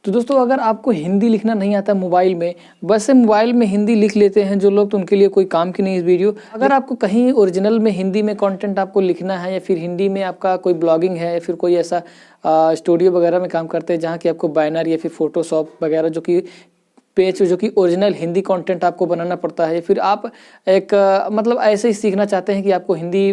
तो दोस्तों अगर आपको हिंदी लिखना नहीं आता मोबाइल में, वैसे मोबाइल में हिंदी लिख लेते हैं जो लोग, तो उनके लिए कोई काम की नहीं इस वीडियो। अगर आपको कहीं ओरिजिनल में हिंदी में कंटेंट आपको लिखना है, या फिर हिंदी में आपका कोई ब्लॉगिंग है, या फिर कोई ऐसा स्टूडियो वगैरह में काम करते हैं जहाँ की आपको बैनर या फिर फोटोशॉप वगैरह जो कि पेज जो कि ओरिजिनल हिंदी कंटेंट आपको बनाना पड़ता है, फिर आप एक मतलब ऐसे ही सीखना चाहते हैं कि आपको हिंदी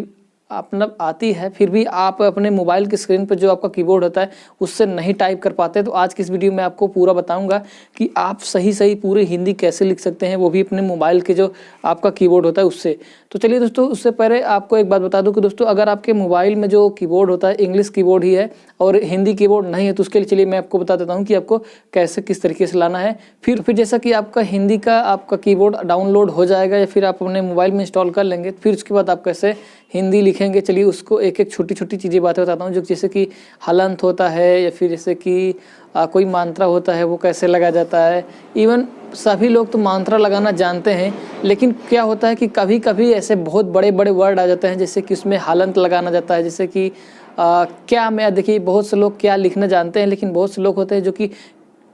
अपना आती है, फिर भी आप अपने मोबाइल की स्क्रीन पर जो आपका कीबोर्ड होता है उससे नहीं टाइप कर पाते, तो आज की इस वीडियो में आपको पूरा बताऊंगा कि आप सही पूरे हिंदी कैसे लिख सकते हैं, वो भी अपने मोबाइल के जो आपका कीबोर्ड होता है उससे। तो चलिए दोस्तों, उससे पहले आपको एक बात बता दूं कि दोस्तों अगर आपके मोबाइल में जो कीबोर्ड होता है इंग्लिश कीबोर्ड ही है और हिंदी कीबोर्ड नहीं है, तो उसके लिए चलिए मैं आपको बता देता हूँ कि आपको कैसे किस तरीके से लाना है। फिर जैसा कि आपका हिंदी का आपका कीबोर्ड डाउनलोड हो जाएगा या फिर आप अपने मोबाइल में इंस्टॉल कर लेंगे, फिर उसके बाद आप कैसे हिंदी लिखेंगे, चलिए उसको एक एक छोटी छोटी चीज़ें बातें बताता हूँ, जो जैसे कि हलंत होता है या फिर जैसे कि कोई मात्रा होता है वो कैसे लगा जाता है। इवन सभी लोग तो मात्रा लगाना जानते हैं, लेकिन क्या होता है कि कभी कभी ऐसे बहुत बड़े बड़े वर्ड आ जाते हैं जैसे कि उसमें हलंत लगाना जाता है, जैसे कि क्या, मैं देखिए बहुत से लोग क्या लिखना जानते हैं, लेकिन बहुत से लोग होते हैं जो कि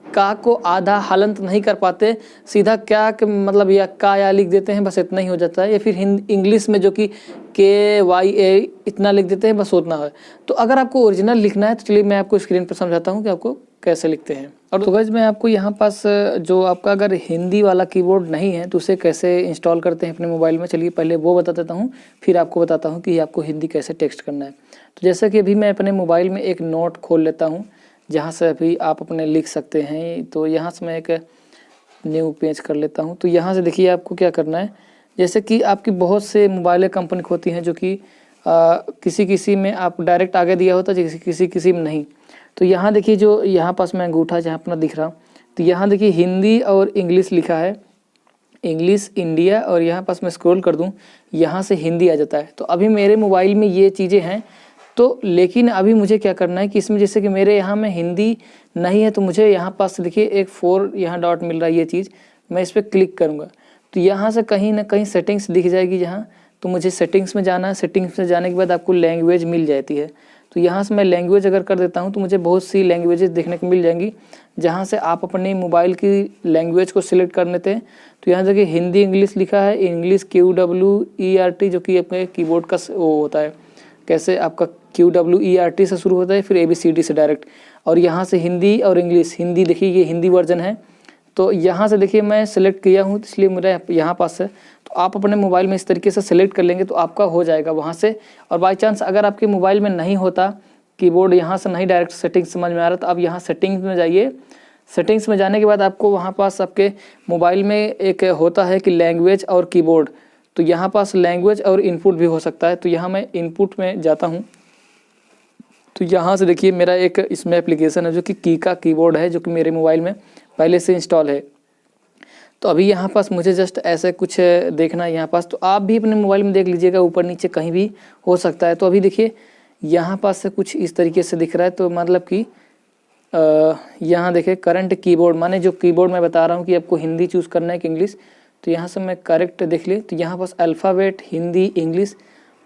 का को आधा हलंत नहीं कर पाते, सीधा क्या के मतलब या का या लिख देते हैं, बस इतना ही हो जाता है। या फिर इंग्लिश में जो कि KYA इतना लिख देते हैं, बस उतना है। तो अगर आपको ओरिजिनल लिखना है तो चलिए मैं आपको स्क्रीन पर समझाता हूँ कि आपको कैसे लिखते हैं। और तो गाइस मैं आपको यहाँ पास जो आपका अगर हिंदी वाला कीबोर्ड नहीं है तो उसे कैसे इंस्टॉल करते हैं अपने मोबाइल में, चलिए पहले वो बता देता हूँ, फिर आपको बताता हूँ कि आपको हिंदी कैसे टेक्स्ट करना है। तो जैसा कि अभी मैं अपने मोबाइल में एक नोट खोल लेता हूँ जहाँ से अभी आप अपने लिख सकते हैं। तो यहाँ से मैं एक न्यू पेज कर लेता हूँ। तो यहाँ से देखिए आपको क्या करना है, जैसे कि आपकी बहुत से मोबाइल कंपनी होती हैं जो कि किसी में आप डायरेक्ट आगे दिया होता है, किसी में नहीं। तो यहाँ देखिए जो यहाँ पास मैं अंगूठा जहाँ अपना दिख रहा हूँ, तो यहाँ देखिए हिंदी और इंग्लिश लिखा है, इंग्लिश इंडिया, और यहाँ पास मैं स्क्रॉल कर दूँ यहाँ से हिंदी आ जाता है। तो अभी मेरे मोबाइल में ये चीज़ें हैं, तो लेकिन अभी मुझे क्या करना है कि इसमें जैसे कि मेरे यहाँ में हिंदी नहीं है, तो मुझे यहाँ पास देखिए एक 4 यहाँ डॉट मिल रहा है, ये चीज़ मैं इस पर क्लिक करूँगा तो यहाँ से कहीं ना कहीं सेटिंग्स दिख जाएगी जहाँ, तो मुझे सेटिंग्स में जाना है। सेटिंग्स में जाने के बाद आपको लैंग्वेज मिल जाती है, तो यहाँ से मैं लैंग्वेज अगर कर देता हूँ तो मुझे बहुत सी लैंग्वेजेस देखने को मिल जाएंगी, जहाँ से आप अपने मोबाइल की लैंग्वेज को सिलेक्ट कर लेते हैं। तो यहाँ देखिए हिंदी इंग्लिश लिखा है, इंग्लिश QWERT जो कि अपने कीबोर्ड का वो होता है, कैसे आपका QWERT से शुरू होता है, फिर ABCD से डायरेक्ट, और यहाँ से हिंदी और इंग्लिश, हिंदी देखिए ये हिंदी वर्जन है। तो यहाँ से देखिए मैं सेलेक्ट किया हूँ, इसलिए मेरा यहाँ पास है। तो आप अपने मोबाइल में इस तरीके से सेलेक्ट कर लेंगे तो आपका हो जाएगा वहाँ से। और बाई चांस अगर आपके मोबाइल में नहीं होता कीबोर्ड, यहाँ से नहीं डायरेक्ट सेटिंग्स समझ में आ रहा, तो आप यहाँ सेटिंग्स में जाइए। सेटिंग्स में जाने के बाद आपको वहाँ पास आपके मोबाइल में एक होता है कि लैंग्वेज और कीबोर्ड, तो यहाँ पास लैंग्वेज और इनपुट भी हो सकता है। तो यहाँ मैं इनपुट में जाता हूँ, तो यहाँ से देखिए मेरा एक इसमें एप्लीकेशन है जो कि कीका कीबोर्ड है, जो कि मेरे मोबाइल में पहले से इंस्टॉल है। तो अभी यहाँ पास मुझे जस्ट ऐसे कुछ देखना है यहाँ पास, तो आप भी अपने मोबाइल में देख लीजिएगा, ऊपर नीचे कहीं भी हो सकता है। तो अभी देखिए यहाँ पास से कुछ इस तरीके से दिख रहा है, तो मतलब कि यहाँ देखिए करंट कीबोर्ड, माने जो कीबोर्ड मैं बता रहा हूँ कि आपको हिंदी चूज़ करना है कि इंग्लिश, तो यहाँ से मैं करेक्ट देख ले, तो यहाँ पास अल्फ़ाबेट हिंदी इंग्लिश,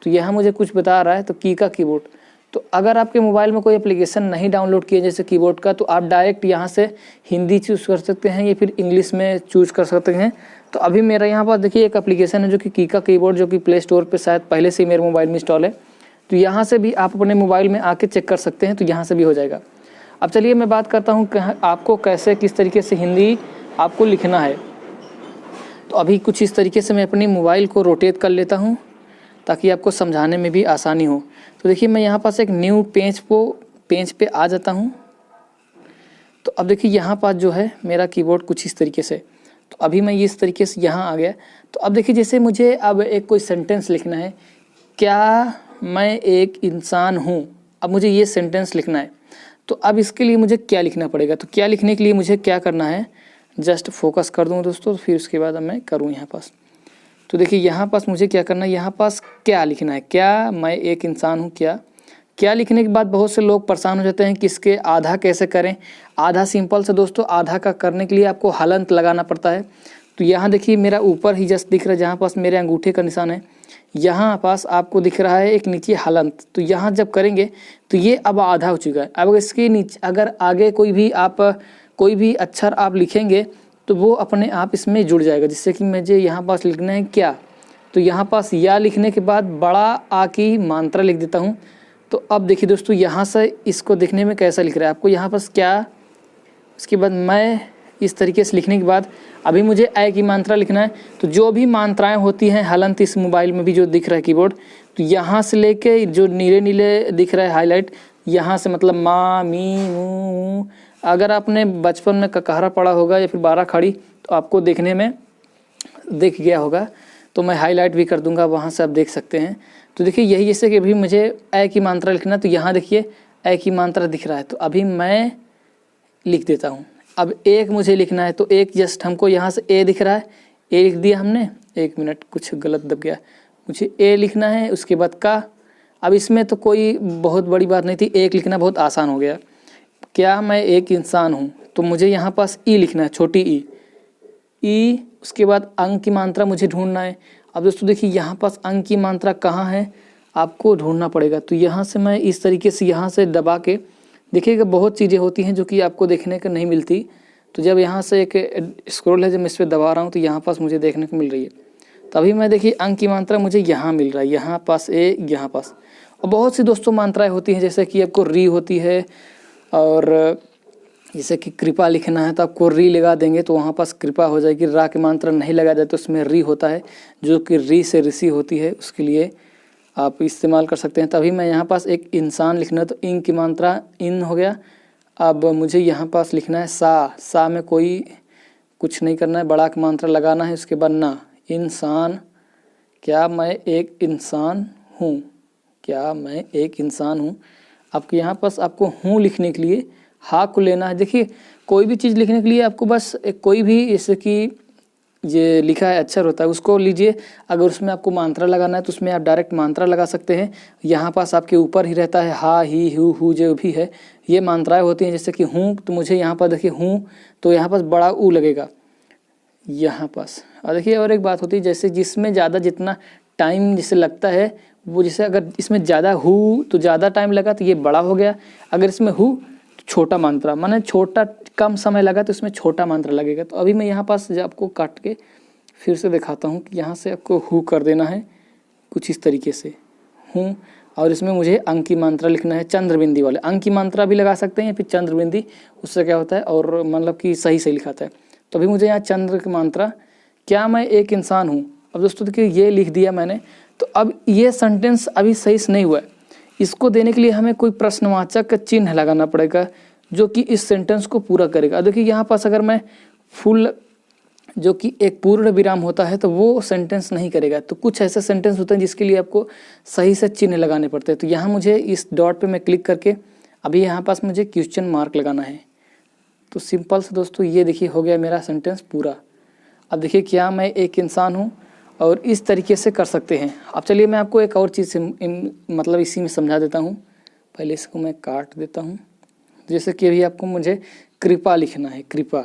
तो यहाँ मुझे कुछ बता रहा है, तो कीका कीबोर्ड। तो अगर आपके मोबाइल में कोई एप्लीकेशन नहीं डाउनलोड किया जैसे कीबोर्ड का, तो आप डायरेक्ट यहाँ से हिंदी चूज़ कर सकते हैं या फिर इंग्लिश में चूज़ कर सकते हैं। तो अभी मेरा यहाँ पर देखिए एक एप्लीकेशन है जो कि कीका कीबोर्ड, जो कि प्ले स्टोर पे शायद पहले से ही मेरे मोबाइल में इंस्टॉल है। तो यहाँ से भी आप अपने मोबाइल में आके चेक कर सकते हैं, तो यहाँ से भी हो जाएगा। अब चलिए मैं बात करता हूँ आपको कैसे किस तरीके से हिंदी आपको लिखना है। तो अभी कुछ इस तरीके से मैं अपनी मोबाइल को रोटेट कर लेता हूँ ताकि आपको समझाने में भी आसानी हो। तो देखिए मैं यहाँ पास एक न्यू पेज पे आ जाता हूँ। तो अब देखिए यहाँ पास जो है मेरा कीबोर्ड कुछ इस तरीके से, तो अभी मैं इस तरीके से यहाँ आ गया। तो अब देखिए जैसे मुझे अब एक कोई सेंटेंस लिखना है, क्या मैं एक इंसान हूँ, अब मुझे ये सेंटेंस लिखना है। तो अब इसके लिए मुझे क्या लिखना पड़ेगा, तो क्या लिखने के लिए मुझे क्या करना है, जस्ट फोकस कर दूँ दोस्तों, फिर उसके बाद अब मैं करूँ यहाँ पास। तो देखिए यहाँ पास मुझे क्या करना है, यहाँ पास क्या लिखना है, क्या मैं एक इंसान हूँ। क्या लिखने के बाद बहुत से लोग परेशान हो जाते हैं कि इसके आधा कैसे करें। आधा सिंपल से दोस्तों, आधा का करने के लिए आपको हलंत लगाना पड़ता है। तो यहाँ देखिए मेरा ऊपर ही जस्ट दिख रहा है, जहाँ पास मेरे अंगूठे का निशान है, यहाँ पास आपको दिख रहा है एक नीचे हलंत। तो यहाँ जब करेंगे तो ये अब आधा हो चुका है। अब इसके नीचे अगर आगे कोई भी आप कोई भी अक्षर आप लिखेंगे तो वो अपने आप इसमें जुड़ जाएगा। जिससे कि मुझे यहाँ पास लिखना है क्या, तो यहाँ पास या लिखने के बाद बड़ा आ की मात्रा लिख देता हूँ। तो अब देखिए दोस्तों, यहाँ से इसको देखने में कैसा लिख रहा है आपको, यहाँ पास क्या, उसके बाद मैं, इस तरीके से लिखने के बाद अभी मुझे ए की मात्रा लिखना है। तो जो भी मात्राएं होती हैं हलंत इस मोबाइल में भी जो दिख रहा है कीबोर्ड, तो यहाँ से लेके जो नीले नीले दिख रहा है हाईलाइट, यहाँ से मतलब मा मी मू। अगर आपने बचपन में ककहरा पढ़ा होगा या फिर 12 खड़ी तो आपको देखने में दिख गया होगा। तो मैं हाईलाइट भी कर दूंगा, वहाँ से आप देख सकते हैं। तो देखिए यही, जैसे कि अभी मुझे ए की मात्रा लिखना, तो यहाँ देखिए ए की मात्रा दिख रहा है, तो अभी मैं लिख देता हूँ। अब एक मुझे लिखना है, तो एक जस्ट हमको यहाँ से ए दिख रहा है, ए लिख दिया हमने। एक मिनट, कुछ गलत दब गया, मुझे ए लिखना है। उसके बाद का, अब इसमें तो कोई बहुत बड़ी बात नहीं थी, एक लिखना बहुत आसान हो गया। क्या मैं एक इंसान हूँ, तो मुझे यहाँ पास ई लिखना है, छोटी ई। उसके बाद अंक की मात्रा मुझे ढूंढना है। अब दोस्तों देखिए यहाँ पास अंक की मात्रा कहाँ है, आपको ढूंढना पड़ेगा। तो यहाँ से मैं इस तरीके से यहाँ से दबा के, देखिएगा बहुत चीज़ें होती हैं जो कि आपको देखने को नहीं मिलती। तो जब यहाँ से एक स्क्रॉल है, जब मैं इस पर दबा रहा हूँ तो यहाँ पास मुझे देखने को मिल रही है। तभी मैं देखिए अंक की मात्रा मुझे यहाँ मिल रहा है, यहाँ पास ए, यहाँ पास। और बहुत सी दोस्तों मात्राएं होती हैं, जैसे कि आपको री होती है, और जैसे कि कृपा लिखना है तो आपको री लगा देंगे तो वहाँ पास कृपा हो जाएगी। रा की मात्रा नहीं लगा जाए तो उसमें री होता है, जो कि री से ऋषि होती है, उसके लिए आप इस्तेमाल कर सकते हैं। तभी मैं यहाँ पास एक इंसान लिखना है, तो इन की मात्रा इन हो गया। अब मुझे यहाँ पास लिखना है सा में कोई कुछ नहीं करना है, बड़ा की मात्रा लगाना है। उसके बाद ना, इंसान, क्या मैं एक इंसान हूँ, क्या मैं एक इंसान हूँ। आपके यहाँ पास आपको हूँ लिखने के लिए हा को लेना है। देखिए कोई भी चीज़ लिखने के लिए आपको बस कोई भी, जैसे कि ये लिखा है अक्षर होता है, उसको लीजिए। अगर उसमें आपको मात्रा लगाना है तो उसमें आप डायरेक्ट मात्रा लगा सकते हैं। यहाँ पास आपके ऊपर ही रहता है हा ही हु जो भी है, ये मात्राएं होती हैं। जैसे कि हूँ, तो मुझे यहाँ पर देखिए हूँ, तो यहाँ पास बड़ा ऊ लगेगा यहाँ पास। और देखिए और एक बात होती है, जैसे जिसमें ज़्यादा जितना टाइम जिसे लगता है वो, जैसे अगर इसमें ज़्यादा हु तो ज़्यादा टाइम लगा तो ये बड़ा हो गया। अगर इसमें हु तो छोटा मात्रा, माने छोटा कम समय लगा तो इसमें छोटा मात्रा लगेगा। तो अभी मैं यहाँ पास जब आपको काट के फिर से दिखाता हूँ कि यहाँ से आपको हु कर देना है कुछ इस तरीके से हूँ। और इसमें मुझे अंक की मात्रा लिखना है, चंद्रबिंदी वाले अंक की मात्रा भी लगा सकते हैं या फिर चंद्रबिंदी, उससे क्या होता है और मतलब कि सही से लिखाता है। तो अभी मुझे यहाँ चंद्र की मात्रा, क्या मैं एक इंसान हूँ। अब दोस्तों देखिए ये लिख दिया मैंने। तो अब ये सेंटेंस अभी सही से नहीं हुआ है, इसको देने के लिए हमें कोई प्रश्नवाचक का चिन्ह लगाना पड़ेगा जो कि इस सेंटेंस को पूरा करेगा। देखिए यहाँ पास अगर मैं फुल, जो कि एक पूर्ण विराम होता है, तो वो सेंटेंस नहीं करेगा। तो कुछ ऐसे सेंटेंस होते हैं जिसके लिए आपको सही से चिन्ह लगाने पड़ते हैं। तो यहाँ मुझे इस डॉट पे मैं क्लिक करके अभी यहाँ पास मुझे क्वेश्चन मार्क लगाना है। तो सिंपल से दोस्तों ये देखिए हो गया मेरा सेंटेंस पूरा। अब देखिए क्या मैं एक इंसान हूँ, और इस तरीके से कर सकते हैं। अब चलिए मैं आपको एक और चीज़ मतलब इसी में समझा देता हूँ। पहले इसको मैं काट देता हूँ। जैसे कि अभी आपको मुझे कृपा लिखना है, कृपा,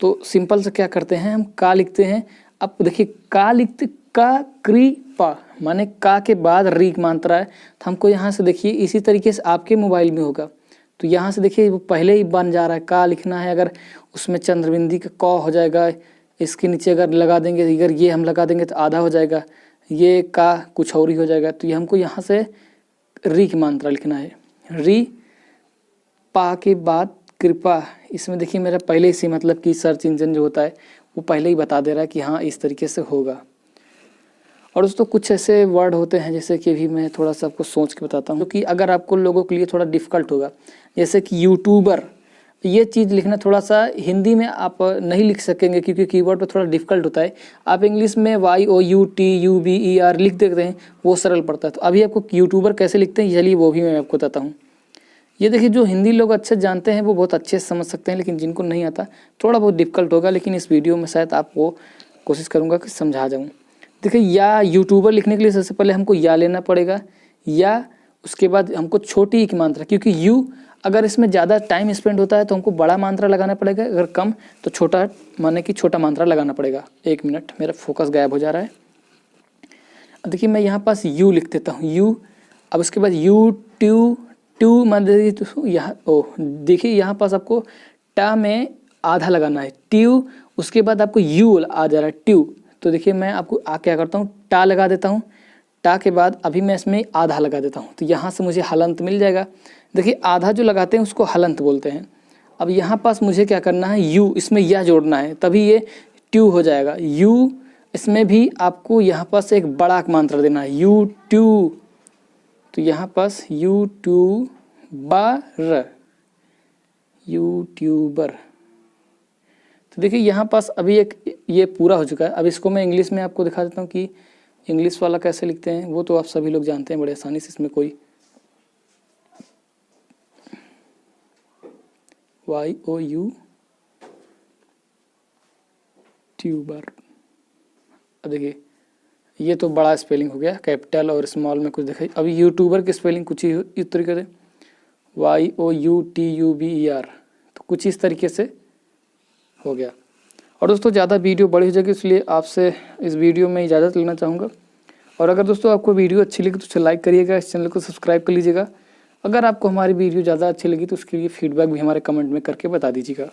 तो सिंपल से क्या करते हैं हम का लिखते हैं। अब देखिए का लिखते, का कृपा माने का के बाद री मात्रा है, तो हमको यहाँ से देखिए इसी तरीके से आपके मोबाइल में होगा। तो यहाँ से देखिए वो पहले ही बन जा रहा है, का लिखना है। अगर उसमें चंद्रबिंदी का क हो जाएगा, इसके नीचे अगर लगा देंगे, अगर ये हम लगा देंगे तो आधा हो जाएगा, ये का कुछ और ही हो जाएगा। तो ये हमको यहाँ से री की मात्रा लिखना है, री पा के बाद कृपा। इसमें देखिए मेरा पहले से मतलब कि सर्च इंजन जो होता है वो पहले ही बता दे रहा है कि हाँ इस तरीके से होगा। और दोस्तों कुछ ऐसे वर्ड होते हैं जैसे कि भी मैं थोड़ा सा आपको सोच के बताता हूँ, क्योंकि अगर आपको लोगों के लिए थोड़ा डिफ़िकल्ट होगा, जैसे कि यूट्यूबर, ये चीज़ लिखना थोड़ा सा हिंदी में आप नहीं लिख सकेंगे क्योंकि कीबोर्ड पे थोड़ा डिफ़िकल्ट होता है। आप इंग्लिश में YOUTUBER लिख देते हैं, वो सरल पड़ता है। तो अभी आपको यूट्यूबर कैसे लिखते हैं चलिए वो भी मैं आपको बताता हूँ। ये देखिए जो हिंदी लोग अच्छे जानते हैं वो बहुत अच्छे से समझ सकते हैं, लेकिन जिनको नहीं आता थोड़ा बहुत डिफ़िकल्ट होगा, लेकिन इस वीडियो में शायद आपको कोशिश करूँगा कि समझा जाऊँ। देखिए या यूट्यूबर लिखने के लिए सबसे पहले हमको या लेना पड़ेगा, या उसके बाद हमको छोटी की मात्रा, क्योंकि यू अगर इसमें ज़्यादा टाइम स्पेंड होता है तो हमको बड़ा मात्रा लगाना पड़ेगा, अगर कम तो छोटा माने कि छोटा मात्रा लगाना पड़ेगा। एक मिनट, मेरा फोकस गायब हो जा रहा है। देखिए मैं यहाँ पास यू लिख देता हूँ, यू। अब उसके बाद यू टू मान लीजिए, तो यहाँ देखिए यहाँ पास आपको टा में आधा लगाना है, ट्यू, उसके बाद आपको यू आ जा रहा है ट्यू। तो देखिए मैं आपको क्या करता हूँ, टा लगा देता हूँ, टा के बाद अभी मैं इसमें आधा लगा देता हूँ, तो यहाँ से मुझे हलंत मिल जाएगा। देखिए आधा जो लगाते हैं उसको हलंत बोलते हैं। अब यहाँ पास मुझे क्या करना है, यू, इसमें यह जोड़ना है, तभी ये ट्यू हो जाएगा। यू, इसमें भी आपको यहाँ पास एक बड़ा मात्रा देना है, यू ट्यू, तो यहाँ पास यू ट्यू बार, यूट्यूबर। तो देखिए यहाँ पास अभी एक ये पूरा हो चुका है। अब इसको मैं इंग्लिश में आपको दिखा देता हूँ कि इंग्लिश वाला कैसे लिखते हैं, वो तो आप सभी लोग जानते हैं बड़े आसानी से, इसमें कोई YOU ट्यूबर। अब देखिए ये तो बड़ा स्पेलिंग हो गया, कैपिटल और स्मॉल में कुछ दिखाई। अभी यूट्यूबर की स्पेलिंग कुछ ही इस तरीके से YOUTUBER, तो कुछ इस तरीके से हो गया। और दोस्तों ज़्यादा वीडियो बड़ी हो जाएगी, इसलिए आपसे इस वीडियो में इजाज़त लेना चाहूँगा। और अगर दोस्तों आपको वीडियो अच्छी लगी तो उसे लाइक करिएगा, इस चैनल को सब्सक्राइब कर लीजिएगा। अगर आपको हमारी वीडियो ज़्यादा अच्छी लगी तो उसके लिए फीडबैक भी हमारे कमेंट में करके बता दीजिएगा।